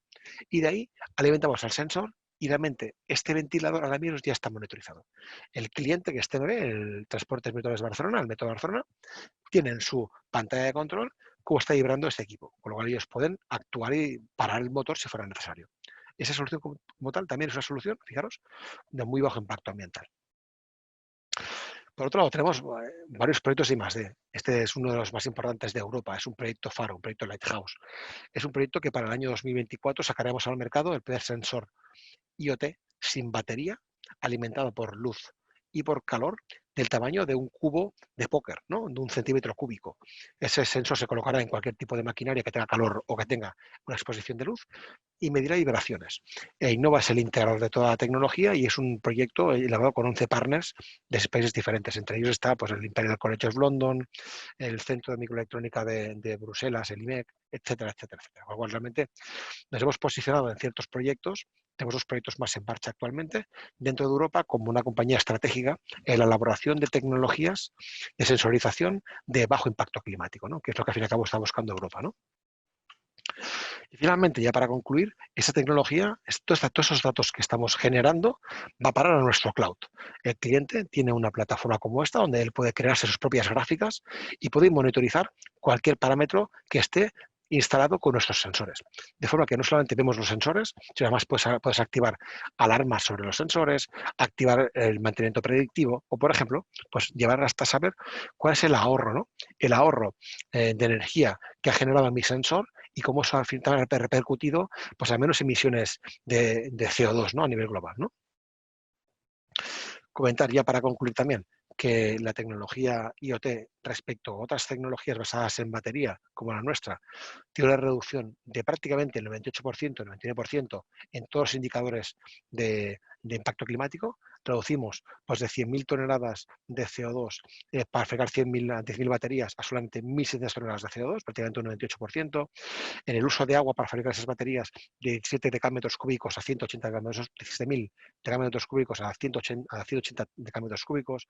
y de ahí alimentamos al sensor y realmente este ventilador ahora mismo ya está monitorizado. El cliente que esté en el Transportes Metroles Barcelona, el Metro de Barcelona, tiene en su pantalla de control cómo está vibrando este equipo, con lo cual ellos pueden actuar y parar el motor si fuera necesario. Esa solución como tal también es una solución, fijaros, de muy bajo impacto ambiental. Por otro lado, tenemos varios proyectos de I+D. Este es uno de los más importantes de Europa, es un proyecto Faro, un proyecto Lighthouse. Es un proyecto que para el año 2024 sacaremos al mercado el primer sensor IoT sin batería, alimentado por luz y por calor, del tamaño de un cubo de póker, ¿no? De 1 centímetro cúbico. Ese sensor se colocará en cualquier tipo de maquinaria que tenga calor o que tenga una exposición de luz y medirá vibraciones. Innova es el integrador de toda la tecnología y es un proyecto elaborado con 11 partners de países diferentes. Entre ellos está pues, el Imperial College of London, el Centro de Microelectrónica de Bruselas, el IMEC, etcétera, etcétera, etcétera. Con lo cual, realmente nos hemos posicionado en ciertos proyectos, tenemos 2 proyectos más en marcha actualmente, dentro de Europa como una compañía estratégica en la elaboración de tecnologías de sensorización de bajo impacto climático, ¿no? Que es lo que al fin y al cabo está buscando Europa, ¿no? Y finalmente, ya para concluir, esa tecnología, todos esos datos que estamos generando, va a parar a nuestro cloud. El cliente tiene una plataforma como esta donde él puede crearse sus propias gráficas y puede monitorizar cualquier parámetro que esté instalado con nuestros sensores. De forma que no solamente vemos los sensores, sino además puedes activar alarmas sobre los sensores, activar el mantenimiento predictivo o, por ejemplo, pues llevar hasta saber cuál es el ahorro, ¿no? El ahorro de energía que ha generado mi sensor y cómo eso al final ha repercutido pues, a menos emisiones de CO2, ¿no? A nivel global, ¿no? Comentar ya para concluir también que la tecnología IoT respecto a otras tecnologías basadas en batería, como la nuestra, tiene una reducción de prácticamente el 98%, el 99% en todos los indicadores de impacto climático. Reducimos pues, de 100.000 toneladas de CO2 para fabricar 10.000 baterías a solamente 1.700 toneladas de CO2, prácticamente un 98%. En el uso de agua para fabricar esas baterías de 17 decámetros cúbicos a 180 decámetros, 17.000 decámetros cúbicos a 180 decámetros cúbicos.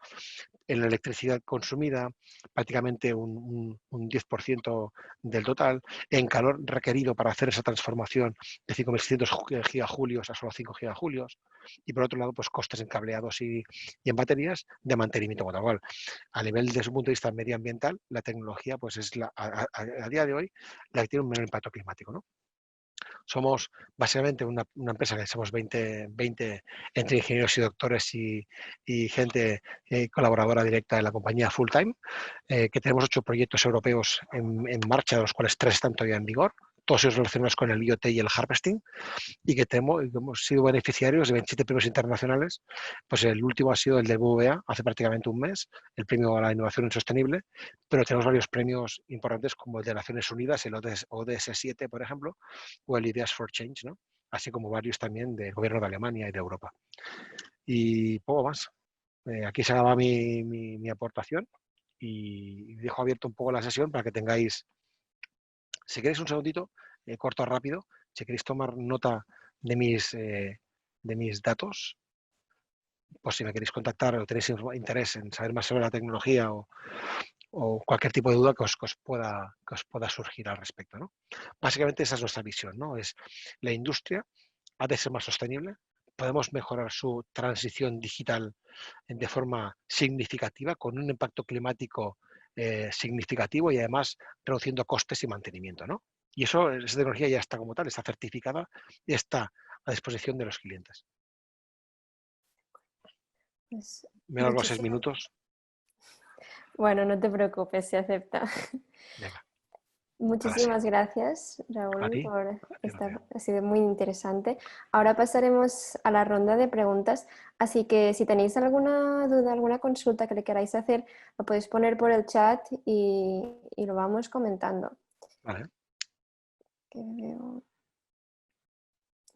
En la electricidad consumida, prácticamente un 10% del total. En calor requerido para hacer esa transformación de 5.600 gigajulios a solo 5 gigajulios. Y por otro lado, pues costes en cableados y en baterías de mantenimiento. Con lo cual, a nivel desde un punto de vista medioambiental, la tecnología pues es a día de hoy la que tiene un menor impacto climático, ¿no? Somos básicamente una empresa que somos 20 entre ingenieros y doctores y gente colaboradora directa en la compañía full time, que tenemos 8 proyectos europeos en marcha, de los cuales 3 están todavía en vigor, todos ellos relacionados con el IoT y el harvesting, y que hemos sido beneficiarios de 27 premios internacionales. Pues el último ha sido el de BBVA hace prácticamente un mes, el premio a la innovación sostenible, pero tenemos varios premios importantes como el de Naciones Unidas, el ODS 7, por ejemplo, o el Ideas for Change, ¿no? Así como varios también del gobierno de Alemania y de Europa. Y poco más. Aquí se acaba mi aportación y dejo abierto un poco la sesión para que tengáis, si queréis un segundito, corto rápido, si queréis tomar nota de mis datos, pues si me queréis contactar o tenéis interés en saber más sobre la tecnología o cualquier tipo de duda que os pueda surgir al respecto, ¿no? Básicamente esa es nuestra visión, ¿no? Es la industria ha de ser más sostenible, podemos mejorar su transición digital de forma significativa, con un impacto climático significativo y además reduciendo costes y mantenimiento, ¿no? Y esa tecnología ya está como tal, está certificada y está a disposición de los clientes. Pues, Me alargo 6 minutos. Bueno, no te preocupes, se acepta. Venga. Muchísimas gracias, Raúl, por esta, ha sido muy interesante. Ahora pasaremos a la ronda de preguntas, así que si tenéis alguna duda, alguna consulta que le queráis hacer, lo podéis poner por el chat y lo vamos comentando. Vale. Que veo...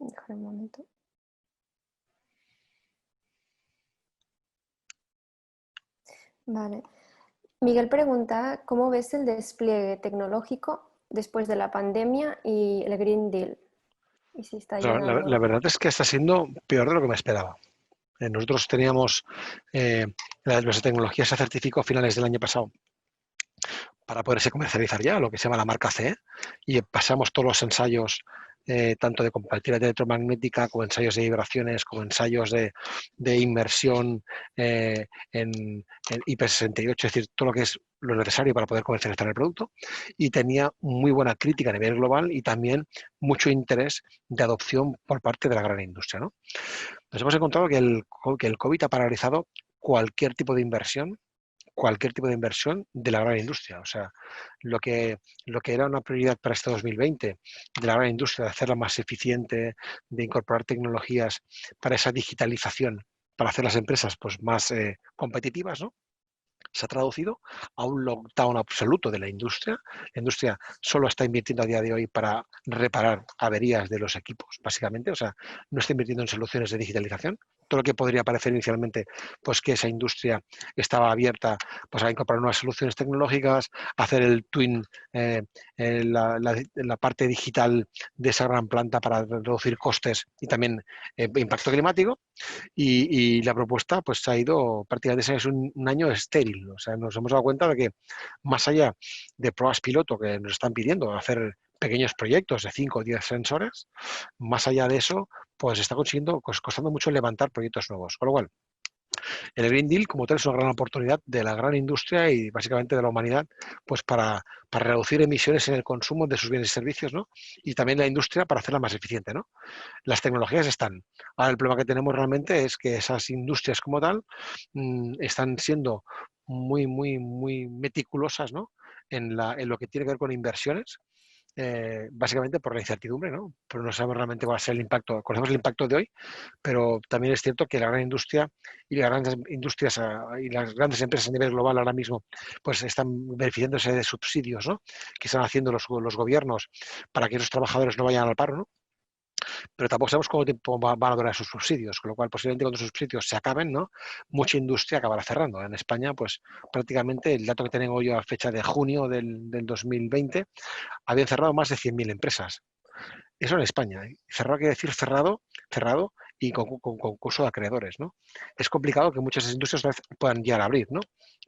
Dejar un momento. Vale. Miguel pregunta, ¿cómo ves el despliegue tecnológico después de la pandemia y el Green Deal? ¿Y si está llegando? La verdad es que está siendo peor de lo que me esperaba. Nosotros teníamos, nuestra tecnología se certificó a finales del año pasado para poderse comercializar ya, lo que se llama la marca CE, y pasamos todos los ensayos, tanto de compatibilidad electromagnética, como ensayos de vibraciones, como ensayos de inmersión en IP68, es decir, todo lo que es lo necesario para poder comercializar el producto, y tenía muy buena crítica a nivel global y también mucho interés de adopción por parte de la gran industria, ¿no? Nos hemos encontrado que el COVID ha paralizado cualquier tipo de inversión de la gran industria. O sea, lo que era una prioridad para este 2020 de la gran industria, de hacerla más eficiente, de incorporar tecnologías para esa digitalización, para hacer las empresas pues, más competitivas, ¿no? Se ha traducido a un lockdown absoluto de la industria. La industria solo está invirtiendo a día de hoy para reparar averías de los equipos, básicamente. O sea, no está invirtiendo en soluciones de digitalización. Todo lo que podría parecer inicialmente pues que esa industria estaba abierta pues, a incorporar nuevas soluciones tecnológicas, hacer el twin, la parte digital de esa gran planta para reducir costes y también impacto climático. Y la propuesta pues ha ido prácticamente es un año estéril. O sea, nos hemos dado cuenta de que más allá de pruebas piloto que nos están pidiendo hacer pequeños proyectos de 5 o 10 sensores, más allá de eso, pues está costando mucho levantar proyectos nuevos. Con lo cual, el Green Deal como tal es una gran oportunidad de la gran industria y básicamente de la humanidad pues para reducir emisiones en el consumo de sus bienes y servicios, ¿no? Y también la industria para hacerla más eficiente, ¿no? Las tecnologías están. Ahora el problema que tenemos realmente es que esas industrias como tal están siendo muy, muy, muy meticulosas, ¿no? En lo que tiene que ver con inversiones, básicamente por la incertidumbre, ¿no? Pero no sabemos realmente cuál va a ser el impacto. Conocemos el impacto de hoy, pero también es cierto que la gran industria y las grandes industrias y las grandes empresas a nivel global ahora mismo pues están beneficiándose de subsidios, ¿no? Que están haciendo los gobiernos para que esos trabajadores no vayan al paro, ¿no? Pero tampoco sabemos cuánto tiempo van a durar sus subsidios, con lo cual posiblemente cuando sus subsidios se acaben, ¿no? Mucha industria acabará cerrando. En España, pues prácticamente el dato que tengo yo a fecha de junio del 2020, habían cerrado más de 100.000 empresas. Eso en España. Cerrado quiere decir cerrado y con concurso de acreedores, ¿no? Es complicado que muchas industrias puedan llegar a abrir, ¿no?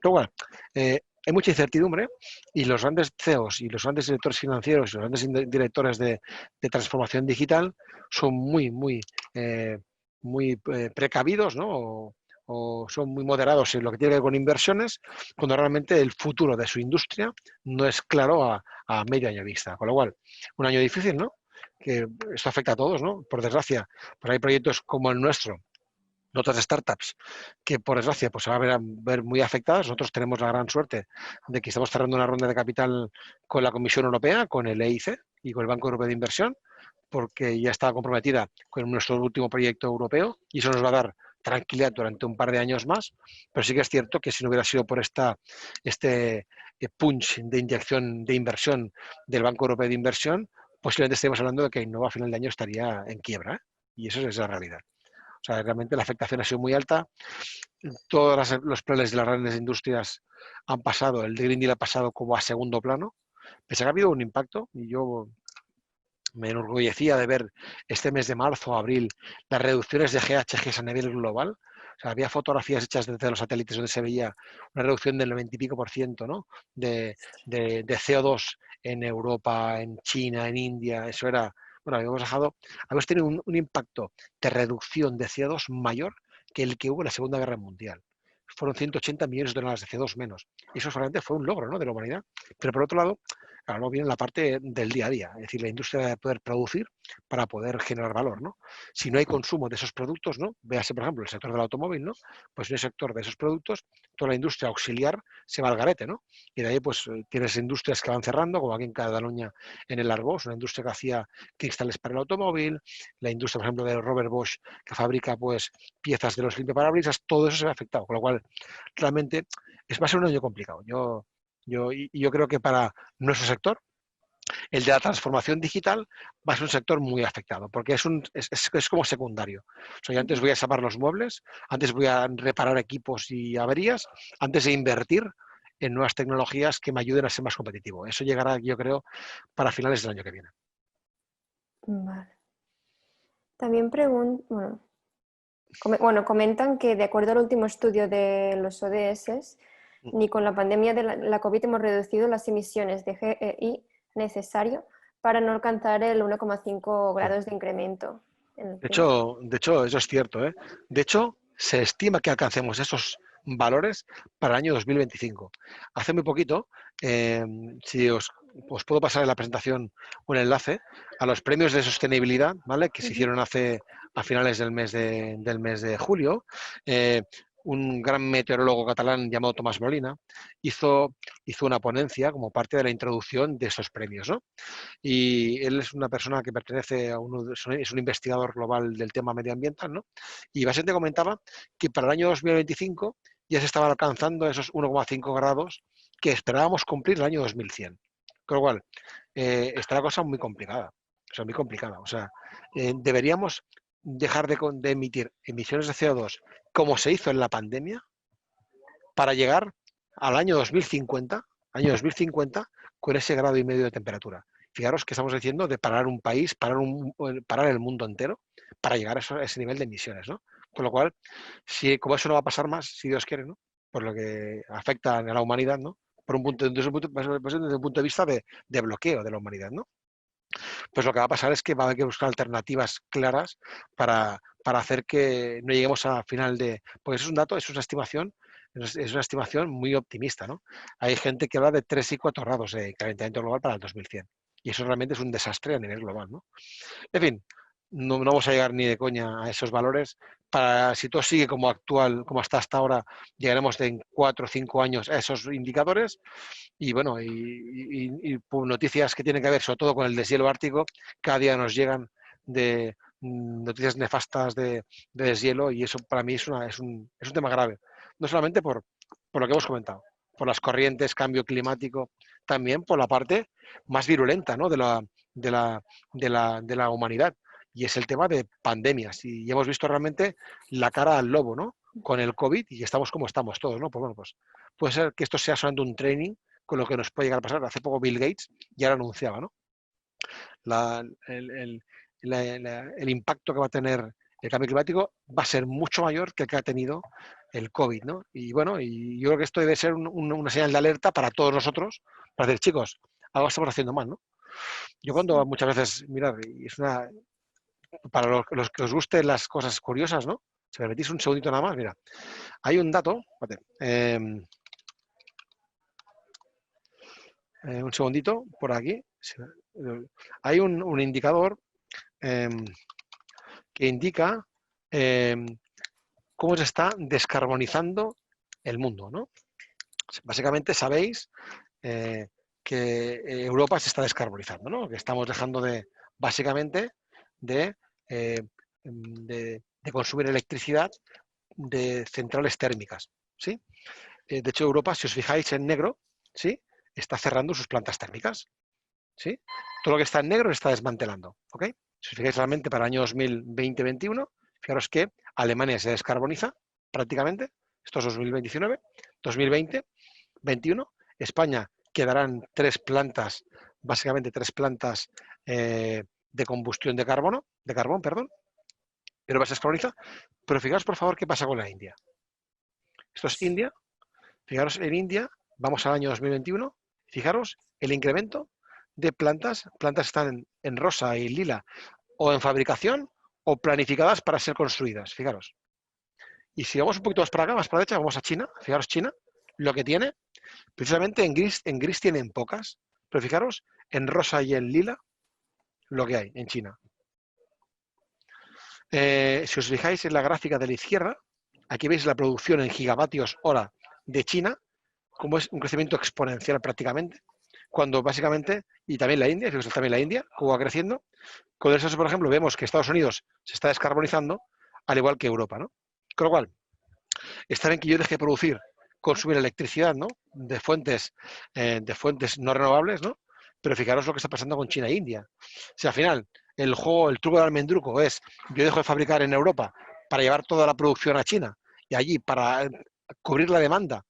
Pero bueno, hay mucha incertidumbre y los grandes CEOs y los grandes directores financieros y los grandes directores de transformación digital son muy precavidos, ¿no? O son muy moderados en lo que tiene que ver con inversiones, cuando realmente el futuro de su industria no es claro a medio año vista. Con lo cual, un año difícil, ¿no? Que esto afecta a todos, ¿no? Por desgracia, pues hay proyectos como el nuestro, de otras startups, que por desgracia pues se van a ver muy afectadas. Nosotros tenemos la gran suerte de que estamos cerrando una ronda de capital con la Comisión Europea, con el EIC y con el Banco Europeo de Inversión, porque ya está comprometida con nuestro último proyecto europeo y eso nos va a dar tranquilidad durante un par de años más, pero sí que es cierto que si no hubiera sido por este punch de inyección de inversión del Banco Europeo de Inversión, posiblemente estaríamos hablando de que Innova a final de año estaría en quiebra, ¿eh? Y eso es la realidad. O sea, realmente la afectación ha sido muy alta. Todos los planes de las grandes industrias han pasado, el de Green Deal ha pasado como a segundo plano, pese a que ha habido un impacto, y yo me enorgullecía de ver este mes de marzo o abril las reducciones de GHGs a nivel global. O sea, había fotografías hechas desde los satélites donde se veía una reducción del 90 y pico por ciento, ¿no? de CO2 en Europa, en China, en India. Eso era, bueno, habíamos tenido un impacto de reducción de CO2 mayor que el que hubo en la Segunda Guerra Mundial. Fueron 180 millones de toneladas de CO2 menos. Y eso solamente fue un logro, ¿no?, de la humanidad. Pero por otro lado, claro, no viene la parte del día a día, es decir, la industria debe poder producir para poder generar valor, ¿no? Si no hay consumo de esos productos, ¿no? Véase, por ejemplo, el sector del automóvil, ¿no? Pues en el sector de esos productos, toda la industria auxiliar se va al garete, ¿no? Y de ahí, pues, tienes industrias que van cerrando, como aquí en Cataluña, en el Arboç, una industria que hacía cristales para el automóvil, la industria, por ejemplo, de Robert Bosch, que fabrica, pues, piezas de los limpiaparabrisas, todo eso se ve afectado, con lo cual, realmente, va a ser un año complicado. Yo creo que para nuestro sector, el de la transformación digital, va a ser un sector muy afectado, porque es como secundario. O sea, yo antes voy a salvar los muebles, antes voy a reparar equipos y averías, antes de invertir en nuevas tecnologías que me ayuden a ser más competitivo. Eso llegará, yo creo, para finales del año que viene. Vale. También comentan que de acuerdo al último estudio de los ODS, ni con la pandemia de la COVID hemos reducido las emisiones de GEI necesario para no alcanzar el 1,5 grados de incremento. De hecho, eso es cierto, ¿eh? De hecho, se estima que alcancemos esos valores para el año 2025. Hace muy poquito, si os puedo pasar en la presentación un enlace a los premios de sostenibilidad, ¿vale?, que se hicieron a finales del mes de julio. Un gran meteorólogo catalán llamado Tomás Molina hizo una ponencia como parte de la introducción de esos premios, ¿no? Y él es una persona que pertenece es un investigador global del tema medioambiental, ¿no? Y básicamente comentaba que para el año 2025 ya se estaban alcanzando esos 1,5 grados que esperábamos cumplir el año 2100. Con lo cual, está la cosa muy complicada. O sea, muy complicada. O sea, deberíamos dejar de emitir emisiones de CO2 como se hizo en la pandemia para llegar al año 2050 con ese grado y medio de temperatura. Fijaros que estamos diciendo de parar un país, parar el mundo entero para llegar a ese nivel de emisiones, ¿no? Con lo cual, como eso no va a pasar más, si Dios quiere, ¿no?, por lo que afecta a la humanidad, ¿no?, desde un punto de vista de bloqueo de la humanidad, ¿no? Pues lo que va a pasar es que va a haber que buscar alternativas claras para hacer que no lleguemos a final de... Porque eso es un dato, es una estimación muy optimista, ¿no? Hay gente que habla de 3 y 4 grados de calentamiento global para el 2100. Y eso realmente es un desastre a nivel global, ¿no? En fin, no vamos a llegar ni de coña a esos valores. Si todo sigue como está hasta ahora, llegaremos en 4 o 5 años a esos indicadores. Y bueno, y noticias que tienen que ver sobre todo con el deshielo ártico, cada día nos llegan de noticias nefastas de deshielo, y eso para mí es un tema grave. No solamente por lo que hemos comentado, por las corrientes, cambio climático, también por la parte más virulenta, ¿no?, de la humanidad, y es el tema de pandemias. Y hemos visto realmente la cara al lobo, ¿no?, con el COVID, y estamos como estamos todos, ¿no? Pues bueno, pues puede ser que esto sea solamente un training con lo que nos puede llegar a pasar. Hace poco Bill Gates ya lo anunciaba, ¿no? El impacto que va a tener el cambio climático va a ser mucho mayor que el que ha tenido el COVID, ¿no? Y bueno, y yo creo que esto debe ser una señal de alerta para todos nosotros, para decir, chicos, algo estamos haciendo mal, ¿no? Yo cuando muchas veces, mirad, para los que os gusten las cosas curiosas, ¿no? Si me permitís un segundito nada más, mira, hay un dato, un segundito, por aquí, hay un indicador que indica cómo se está descarbonizando el mundo, ¿no? Básicamente sabéis que Europa se está descarbonizando, ¿no? Que estamos dejando básicamente de consumir electricidad de centrales térmicas, ¿sí? De hecho, Europa, si os fijáis en negro, ¿sí?, está cerrando sus plantas térmicas, ¿sí? Todo lo que está en negro está desmantelando, ¿ok? Si os fijáis realmente para el año 2020-21, fijaros que Alemania se descarboniza prácticamente, esto es 2019, 2020, 21, España quedarán 3 plantas, básicamente 3 plantas de de combustión de carbón, perdón, Europa se descarboniza, pero fijaros por favor qué pasa con la India. Esto es India, fijaros en India, vamos al año 2021, fijaros el incremento de plantas están en rosa y lila, o en fabricación o planificadas para ser construidas, fijaros. Y si vamos un poquito más para acá, más para la derecha, vamos a China, fijaros China, lo que tiene, precisamente en gris tienen pocas, pero fijaros en rosa y en lila lo que hay en China. Si os fijáis en la gráfica de la izquierda, aquí veis la producción en gigavatios hora de China, como es un crecimiento exponencial prácticamente, cuando básicamente, y también la India, fijaos también la India, cómo va creciendo. Con eso, por ejemplo, vemos que Estados Unidos se está descarbonizando, al igual que Europa, ¿no? Con lo cual, está bien que yo deje de producir, consumir electricidad, ¿no? De fuentes no renovables, ¿no? Pero fijaros lo que está pasando con China e India. Si al final el truco del almendruco es yo dejo de fabricar en Europa para llevar toda la producción a China y allí para cubrir la demanda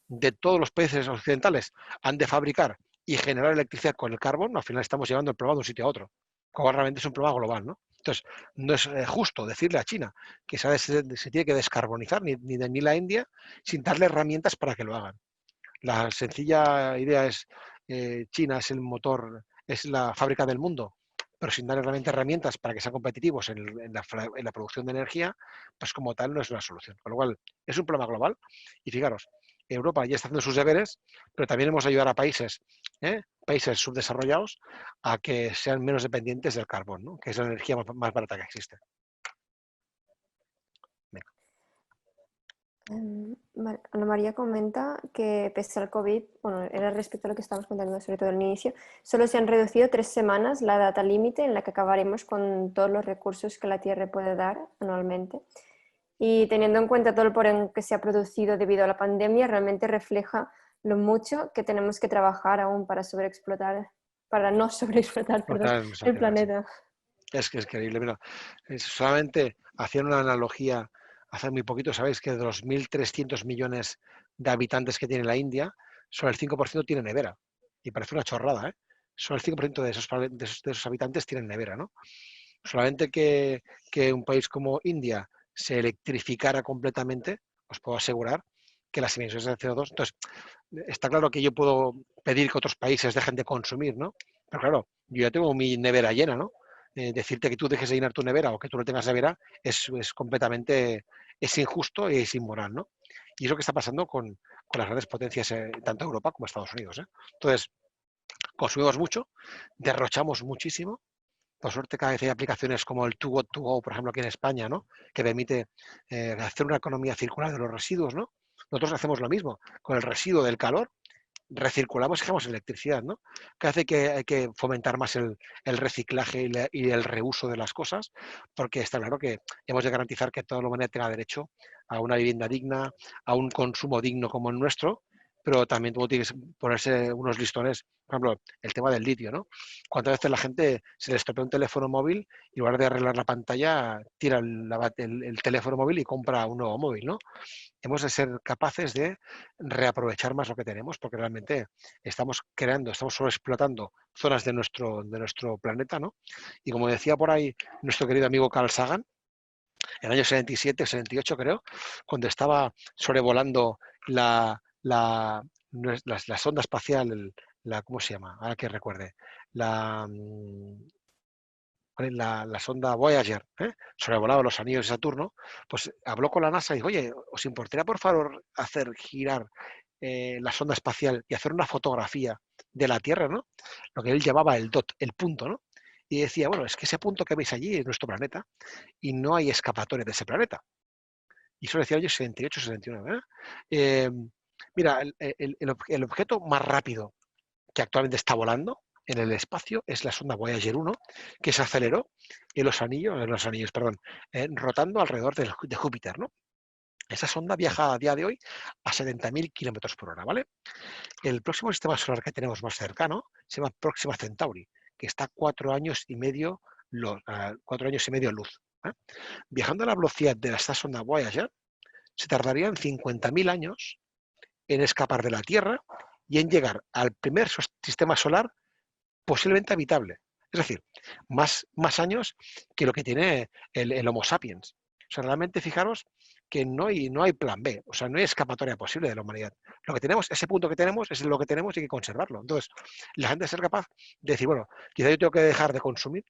de todos los países occidentales han de fabricar y generar electricidad con el carbón, al final estamos llevando el problema de un sitio a otro. Como realmente es un problema global, ¿no? Entonces, no es justo decirle a China que se tiene que descarbonizar, ni la India, sin darle herramientas para que lo hagan. La sencilla idea es, China es el motor, es la fábrica del mundo, pero sin darle realmente herramientas para que sean competitivos en la producción de energía, pues como tal no es una solución. Con lo cual, es un problema global. Y fijaros, Europa ya está haciendo sus deberes, pero también hemos de ayudar a países subdesarrollados a que sean menos dependientes del carbón, ¿no? Que es la energía más barata que existe. Vale. Ana María comenta que pese al COVID, bueno, era respecto a lo que estábamos contando sobre todo al inicio, solo se han reducido 3 semanas la data límite en la que acabaremos con todos los recursos que la Tierra puede dar anualmente. Y teniendo en cuenta todo el porén que se ha producido debido a la pandemia, realmente refleja lo mucho que tenemos que trabajar aún para no sobreexplotar, el planeta. Es que es increíble. Mira, solamente hacían una analogía hace muy poquito, sabéis que de los 1.300 millones de habitantes que tiene la India, solo el 5% tiene nevera. Y parece una chorrada, ¿eh? Solo el 5% de esos habitantes tienen nevera, ¿no? Solamente que un país como India se electrificara completamente, os puedo asegurar que las emisiones de CO2... Entonces, está claro que yo puedo pedir que otros países dejen de consumir, ¿no? Pero claro, yo ya tengo mi nevera llena, ¿no? Decirte que tú dejes de llenar tu nevera o que tú no tengas nevera es completamente, es injusto y es inmoral, ¿no? Y es lo que está pasando con las grandes potencias, tanto Europa como Estados Unidos, ¿eh? Entonces, consumimos mucho, derrochamos muchísimo. Por suerte, cada vez hay aplicaciones como el Too Good To Go, por ejemplo, aquí en España, ¿no? Que permite hacer una economía circular de los residuos, ¿no? Nosotros hacemos lo mismo con el residuo del calor, recirculamos y generamos electricidad, ¿no? Que hace que hay que fomentar más el reciclaje y el reuso de las cosas, porque está claro que hemos de garantizar que toda la humanidad tenga derecho a una vivienda digna, a un consumo digno como el nuestro, pero también tú tienes que ponerse unos listones, por ejemplo, el tema del litio, ¿no? ¿Cuántas veces la gente se le estropea un teléfono móvil y en lugar de arreglar la pantalla, tira el teléfono móvil y compra un nuevo móvil, ¿no? Hemos de ser capaces de reaprovechar más lo que tenemos, porque realmente estamos sobreexplotando zonas de nuestro planeta, ¿no? Y como decía por ahí nuestro querido amigo Carl Sagan, en el año 77, 78 creo, cuando estaba sobrevolando la sonda espacial, ¿cómo se llama? Ahora que recuerde. La sonda Voyager, sobrevolaba los anillos de Saturno, pues habló con la NASA y dijo, oye, ¿os importaría por favor hacer girar la sonda espacial y hacer una fotografía de la Tierra, ¿no? Lo que él llamaba el dot, el punto, ¿no? Y decía, bueno, es que ese punto que veis allí es nuestro planeta y no hay escapatoria de ese planeta. Y eso decía el año 78, 79, ¿verdad? Mira, el objeto más rápido que actualmente está volando en el espacio es la sonda Voyager 1, que se aceleró rotando alrededor de Júpiter, ¿no? Esa sonda viaja a día de hoy a 70.000 kilómetros por hora, ¿vale? El próximo sistema solar que tenemos más cercano se llama Próxima Centauri, que está a 4 años y medio luz. Viajando a la velocidad de esta sonda Voyager, se tardarían 50.000 años en escapar de la Tierra y en llegar al primer sistema solar posiblemente habitable, Es decir, más años que lo que tiene el Homo sapiens. O sea, realmente fijaros que no hay plan B, o sea, no hay escapatoria posible de la humanidad. Lo que tenemos, ese punto que tenemos, es lo que tenemos y hay que conservarlo. Entonces, la gente ser capaz de decir, bueno, quizá yo tengo que dejar de consumir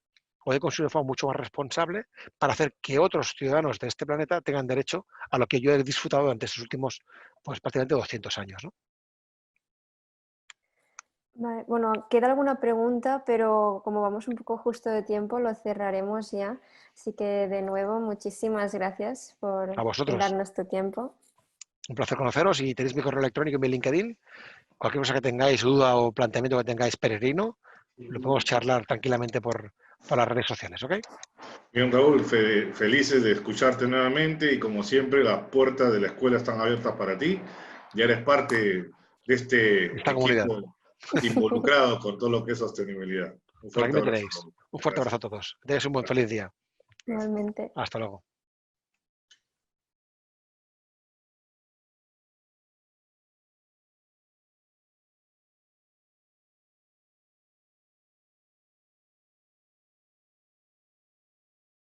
o de consumir de forma mucho más responsable para hacer que otros ciudadanos de este planeta tengan derecho a lo que yo he disfrutado durante estos últimos, pues prácticamente 200 años, ¿no? Vale, bueno, queda alguna pregunta, pero como vamos un poco justo de tiempo, lo cerraremos ya. Así que de nuevo, muchísimas gracias por A vosotros. darnos tu tiempo. Un placer conoceros y tenéis mi correo electrónico y mi LinkedIn. Cualquier cosa que tengáis, duda o planteamiento que tengáis peregrino, lo podemos charlar tranquilamente por las redes sociales, ¿ok? Bien, Raúl, felices de escucharte nuevamente y como siempre las puertas de la escuela están abiertas para ti. Ya eres parte de este equipo involucrado con todo lo que es sostenibilidad. Un fuerte abrazo. Un fuerte abrazo a todos. Tengáis un buen feliz día. Igualmente. Hasta luego.